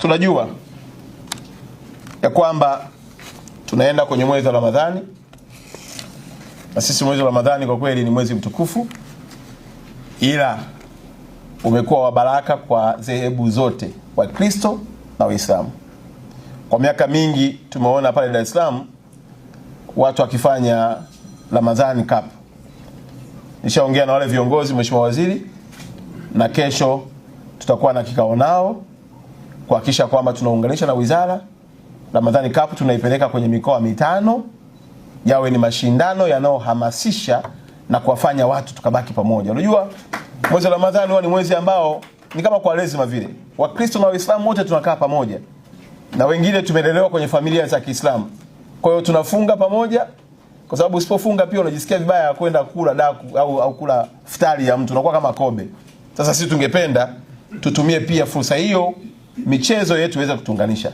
Tunajua ya kwamba tunaenda kwenye mwezi wa Ramadhani, na sisi mwezi wa Ramadhani kwa kweli ni mwezi mtukufu, ila umekuwa wa baraka kwa dhehebu zote, wa Kristo na Waislamu. Kwa miaka mingi tumeona pale Dar es Salaam watu wakifanya Ramadhani Cup. Nishaongea na wale viongozi, Mheshimiwa Waziri, na kesho tutakuwa na kikao nao kuhakikisha kwamba tunaunganisha na wizara. Ramadhani Cup tunaipeleka kwenye mikoa 5, yawe ni mashindano yanayohamasisha na kuwafanya watu tukabaki pamoja. Unajua mwezi wa Ramadhani huwa ni mwezi ambao ni kama kwa lazima vile. Wakristo na Waislamu wote tunakaa pamoja, na wengine tumelelewa kwenye familia za Kiislamu. Kwa hiyo tunafunga pamoja, kwa sababu usipofunga pia unajisikia vibaya kwenda kula daku au kula iftari ya mtu, unakuwa kama kobe. Sasa sisi tungependa tutumie pia fursa hiyo, michezo yetu iweze kutunganisha.